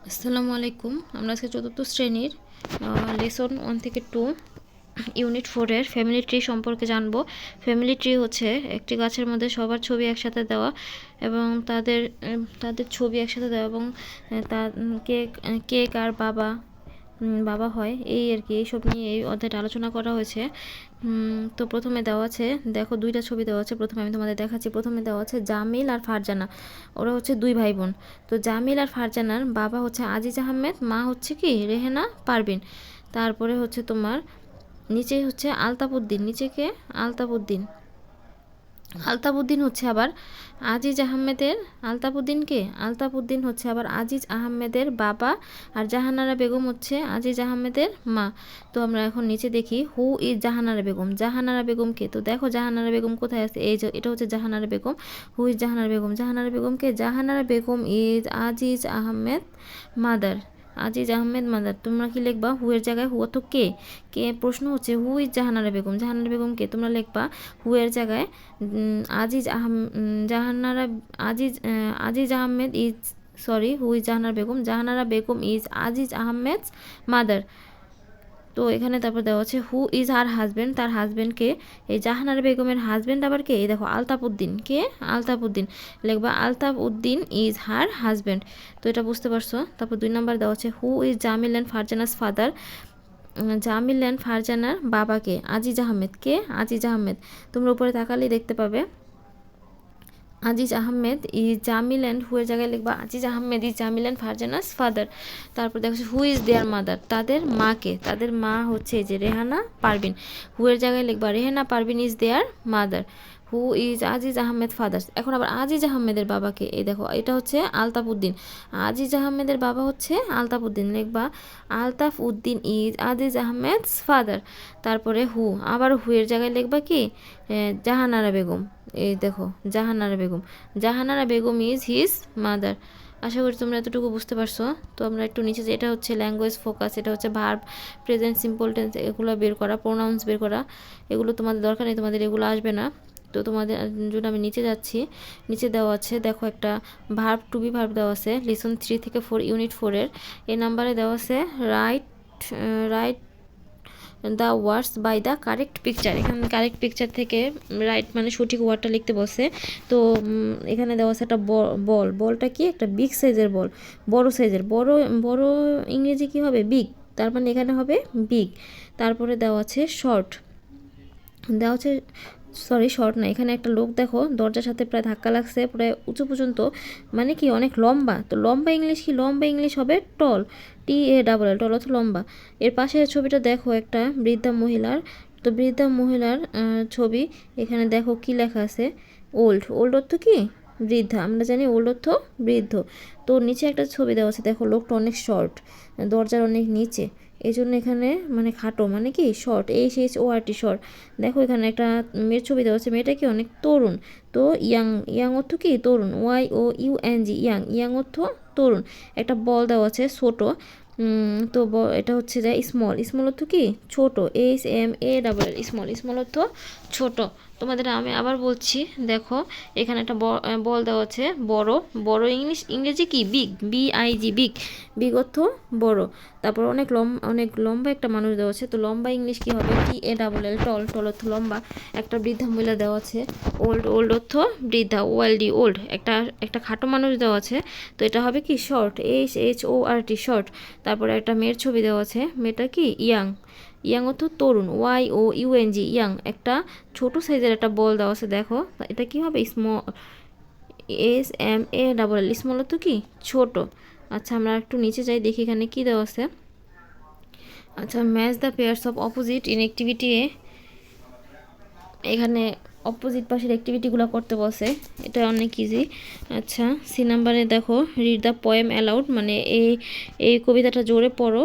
আসসালামু আলাইকুম। আমরা আজকে চতুর্থ শ্রেণীর লেসন 1 থেকে 2 ইউনিট 4 এর ফ্যামিলি ট্রি সম্পর্কে জানব। ফ্যামিলি ট্রি হচ্ছে একটি গাছের মধ্যে সবার ছবি একসাথে দেওয়া এবং তাদের ছবি একসাথে দেওয়া এবং তা কে কার বাবা বাবা হয় এই আর কি, এইসব নিয়ে এই অধ্যায়টা আলোচনা করা হয়েছে। তো প্রথমে দেওয়া আছে, দেখো দুইটা ছবি দেওয়া আছে। প্রথমে আমি তোমাদের দেখাচ্ছি। প্রথমে দেওয়া আছে জামিল আর ফারজানা, ওরা হচ্ছে দুই ভাই বোন। তো জামিল আর ফারজানার বাবা হচ্ছে আজিজ আহমেদ, মা হচ্ছে কি রেহেনা পারভিন। তারপরে হচ্ছে তোমার নিচে হচ্ছে আলতাফউদ্দিন, নিচেকে আলতাফউদ্দিন। আলতাফউদ্দিন হচ্ছে আবার আজিজ আহমেদের, আলতাফউদ্দিন হচ্ছে আবার আজিজ আহমেদের বাবা, আর জাহানারা বেগম হচ্ছে আজিজ আহমেদের মা। তো আমরা এখন নিচে দেখি হু ইজ জাহানারা বেগম। জাহানারা বেগমকে, তো দেখো জাহানারা বেগম কোথায় আছে, এই যে এটা হচ্ছে জাহানারা বেগম। হু ইজ জাহানারা বেগম, জাহানারা বেগমকে, Jahanara Begum is Aziz Ahmed mother, Aziz Ahmed mother. তোমরা কি লিখবা হু এর জায়গায় হু, অত কে, প্রশ্ন হচ্ছে হু ইজ জাহানারা বেগম, জাহানারা বেগমকে তোমরা লিখবা হু এর জায়গায় Aziz Jahanara Aziz Ahmed is, sorry, who is Jahanara Begum, Jahanara Begum is Aziz Ahmed mother. তো এখানে তারপর দেওয়া আছে হু ইজ হার হাজব্যান্ড, তার হাজব্যান্ডকে। এই জাহানারা বেগমের হাজব্যান্ড আবার কে, এই দেখো আলতাফউদ্দিন, কে আলতাফউদ্দিন, লিখবা আলতাফউদ্দিন ইজ হার হাজব্যান্ড। তো এটা বুঝতে পারছো। তারপর 2 নম্বর দেওয়া আছে who is Jamil and Farzana's father. Jamil and ফারজানার বাবাকে, আজিজ আহমেদ, কে আজিজ আহমেদ। তোমরা উপরে তাকালেই দেখতে পাবে আজিজ আহমেদ ইজ জামিল অ্যান্ড হুয়ের জায়গায় লিখবা Aziz Ahmed is Jamil and Farzana's father. তারপর দেখো হু ইজ দেয়ার মাদার, তাদের মাকে, তাদের মা হচ্ছে যে রেহানা পারভিন। হুয়ের জায়গায় লিখবা Rehana Parvin is their mother. Who is Aziz Ahmed father's. এখন আবার আজিজ আহমেদের বাবাকে, এই দেখো এটা হচ্ছে আলতাফউদ্দিন, আজিজ আহমেদের বাবা হচ্ছে আলতাফউদ্দিন, লিখবা আলতাফ উদ্দিন ইজ আজিজ আহমেদস ফাদার। তারপরে হু, আবার হুয়ের জায়গায় লিখবা কি জাহানারা বেগম, এই দেখো Jahanara Begum, Jahanara Begum is his mother. আশা করি তোমরা এতটুকু বুঝতে পারছো। তো আমরা একটু নিচে, যে এটা হচ্ছে ল্যাঙ্গুয়েজ ফোকাস, এটা হচ্ছে ভার্ব, প্রেজেন্ট সিম্পল টেন্স, এগুলো বের করা, প্রোনাউন্স বের করা, এগুলো তোমাদের দরকার নেই, তোমাদের এগুলো আসবে না। তো তোমাদের জন্য আমি নিচে যাচ্ছি। নিচে দেওয়া আছে দেখো একটা ভার্ব, টু বি ভার্ব দেওয়া আছে লেসন 3 থেকে 4 ইউনিট 4 এর। এই নাম্বারে দেওয়া আছে write write the words by the correct picture. এখানে কারেক্ট পিকচার থেকে রাইট মানে সঠিক ওয়ার্ডটা লিখতে বলছে। তো এখানে দেওয়া আছে একটা বল, বলটা কি একটা বিগ সাইজের বল, বড় সাইজের, বড় বড় ইংরেজি কি হবে বিগ, তার মানে এখানে হবে বিগ। তারপরে দেওয়া আছে শর্ট, দেওয়া আছে, সরি শর্ট না, এখানে একটা লোক দেখো দরজার সাথে প্রায় ধাক্কা লাগছে, প্রায় উঁচু পর্যন্ত, মানে কি অনেক লম্বা। তো লম্বা ইংলিশ কি, লম্বা ইংলিশ হবে টল, TALL, টল অর্থ লম্বা। এর পাশের ছবিটা দেখো একটা বৃদ্ধা মহিলার, তো বৃদ্ধা মহিলার ছবি। এখানে দেখো কি লেখা আছে ওল্ড, ওল্ড অর্থ কি বৃদ্ধা, আমরা জানি ওল্ড অর্থ বৃদ্ধ। তো নিচে একটা ছবি দেওয়া আছে, দেখো লোকটা অনেক শর্ট, দরজার অনেক নিচে, এই জন্য এখানে মানে খাটো মানে কি শর্ট, SHORT শর্ট। দেখো এখানে একটা মেয়ের ছবি দেওয়া আছে, মেয়েটা কি অনেক তরুণ। তো ইয়াং, ইয়াং অর্থ কি তরুণ, YOUNG ইয়াং, ইয়াং অর্থ তরুণ। একটা বল দেওয়া আছে ছোট, তো এটা হচ্ছে যে স্মল, স্মল অর্থ কি ছোট, SMALL, স্মল, স্মল অর্থ ছোট। তোমাদের আমি আবার বলছি, দেখো এখানে একটা বল দেওয়া আছে বড়, বড় ইংরেজি কি বিগ, BIG বিগ, বিগ অর্থ বড়। তারপর অনেক লম্বা একটা মানুষ দেওয়া আছে, তো লম্বা ইংলিশ কি হবে TALL, টল, টল অর্থ লম্বা। একটা বৃদ্ধা মহিলা দেওয়া আছে ওল্ড, ওল্ড অর্থ বৃদ্ধা, OLD ওল্ড। একটা খাটো মানুষ দেওয়া আছে, তো এটা হবে কি শর্ট, SHORT শর্ট। তারপরে একটা মেয়ের ছবি দেওয়া আছে, মেয়েটা কি ইয়াং, ইয়াং অর্থ তরুণ, YOUNG ইয়াং। একটা ছোট সাইজের একটা বল দেওয়া আছে, দেখো এটা কি হবে স্মল, SMALL, স্মল অর্থ কি ছোট। আচ্ছা আমরা একটু নিচে যাই, দেখি এখানে কি দেওয়া আছে। আচ্ছা match the pairs of opposite in activity A, এখানে অপোজিট পাশের অ্যাক্টিভিটিগুলো করতে বলছে, এটা অনেক ইজি। আচ্ছা সি নাম্বারে দেখো রিড দ্য পোয়েম অ্যালাউড, মানে এই কবিতাটা জোরে পড়ো।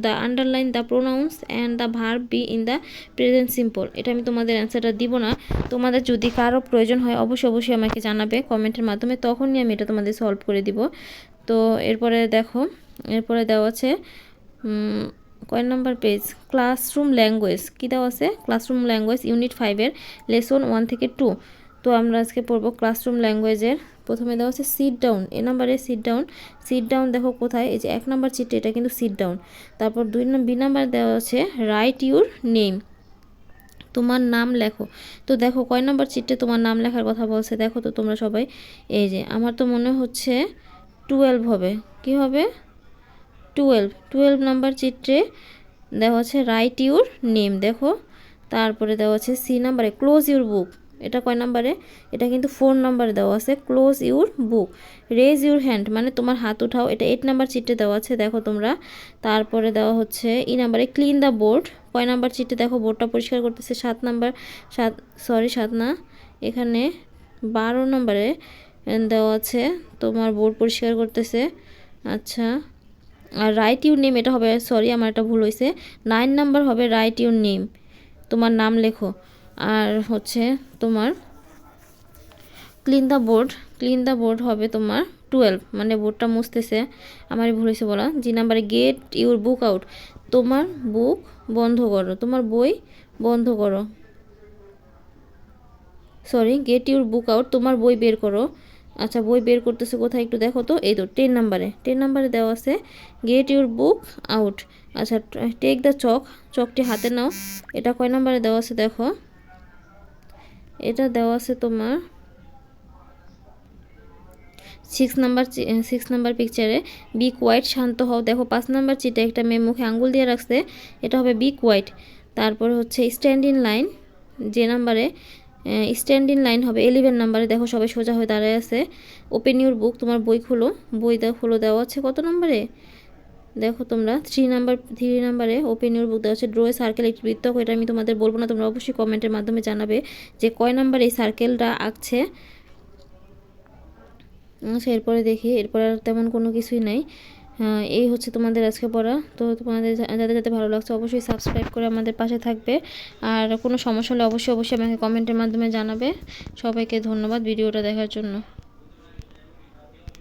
The underline the pronouns and the verb be in the present simple. এটা আমি তোমাদের অ্যান্সারটা দিব না, তোমাদের যদি কারো প্রয়োজন হয় অবশ্যই আমাকে জানাবে কমেন্টের মাধ্যমে, তখনই আমি এটা তোমাদের সলভ করে দিব। তো এরপরে দেখো, এরপরে দেওয়া আছে কয় নাম্বার পেজ, ক্লাসরুম ল্যাঙ্গুয়েজ, কী দেওয়া আছে ক্লাসরুম ল্যাঙ্গুয়েজ ইউনিট 5 এর লেসন 1 থেকে 2। তো আমরা আজকে পড়বো ক্লাসরুম ল্যাঙ্গুয়েজের। প্রথমে দেওয়া আছে সিট ডাউন, এ নাম্বারে সিট ডাউন। সিট ডাউন দেখো কোথায়, এই যে 1 নাম্বার চিটে, এটা কিন্তু সিট ডাউন। তারপর বি নাম্বার দেওয়া আছে রাইট ইউর নেম, তোমার নাম লেখো। তো দেখো কয় নাম্বার চিটে তোমার নাম লেখার কথা বলছে, দেখো তো তোমরা সবাই। এই যে আমার তো মনে হচ্ছে 12 হবে, কি হবে 12 নাম্বার চিত্রে দেওয়া আছে রাইট ইউর নেম, দেখো। তারপরে দেওয়া আছে সি নাম্বারে ক্লোজ ইউর বুক, এটা কয় নাম্বারে, এটা কিন্তু 4 নাম্বারে দেওয়া আছে close your book. Raise your hand মানে তোমার হাত উঠাও, এটা 8 নাম্বার চিটে দেওয়া আছে, দেখো তোমরা। তারপরে দেওয়া হচ্ছে ই নাম্বারে ক্লিন দ্য বোর্ড, কয় নাম্বার চিটে, দেখো বোর্ডটা পরিষ্কার করতেছে 7 নাম্বার, 7 না, এখানে 12 নাম্বারে দেওয়া আছে তোমার বোর্ড পরিষ্কার করতেছে। আচ্ছা, আর রাইট ইউর নেম এটা হবে, সরি আমার এটা ভুল হয়েছে, 9 নাম্বার হবে রাইট ইউর নেম, তোমার নাম লেখো। আর হচ্ছে তোমার ক্লিন দ্য বোর্ড হবে তোমার 12, মানে বোর্ডটা মুছতেছে, আমারই ভুল হয়েছে বলা। জি নাম্বারে গেট ইউর বুক আউট, তোমার বুক বন্ধ করো, তোমার বই বন্ধ করো, sorry get your book out, তোমার বই বের করো। আচ্ছা, বই বের করতেছে কোথায় একটু দেখো তো, এই তো 10 নাম্বারে দেওয়া আছে গেট ইউর বুক আউট। আচ্ছা, টেক দ্য চকটি হাতে নাও, এটা কয় নাম্বারে দেওয়া আছে দেখো, এটা দেওয়া আছে তোমার 6 নাম্বার পিকচারে। বি কোয়াইট, শান্ত হও, দেখো 5 নাম্বার চিটে একটা মেয়ে মুখে আঙ্গুল দিয়ে রাখছে, এটা হবে বি কোয়াইট। তারপরে হচ্ছে স্ট্যান্ড ইন লাইন, যে নাম্বারে স্ট্যান্ড ইন লাইন হবে 11 নাম্বারে, দেখো সবাই সোজা হয়ে দাঁড়ায় আছে। ওপেন ইউর বুক, তোমার বই খোলো, বই খোলো দেওয়া আছে কত নাম্বারে, দেখো তোমরা 3 নাম্বারে ওপেন ইউর বুক দেওয়া আছে। ড্র এ সার্কেল, একটি বৃত্ত, এটা আমি তোমাদের বলবো না, তোমরা অবশ্যই কমেন্টের মাধ্যমে জানাবে যে কয় নাম্বারে এই সার্কেলটা আঁকছে। আচ্ছা, এরপরে দেখি, এরপরে আর তেমন কোনো কিছুই নাই। এই হচ্ছে তোমাদের আজকে পড়া। তো তোমাদের যাদের যাতে ভালো লাগছে অবশ্যই সাবস্ক্রাইব করে আমাদের পাশে থাকবে, আর কোনো সমস্যা হলে অবশ্যই আমাকে কমেন্টের মাধ্যমে জানাবে। সবাইকে ধন্যবাদ ভিডিওটা দেখার জন্য।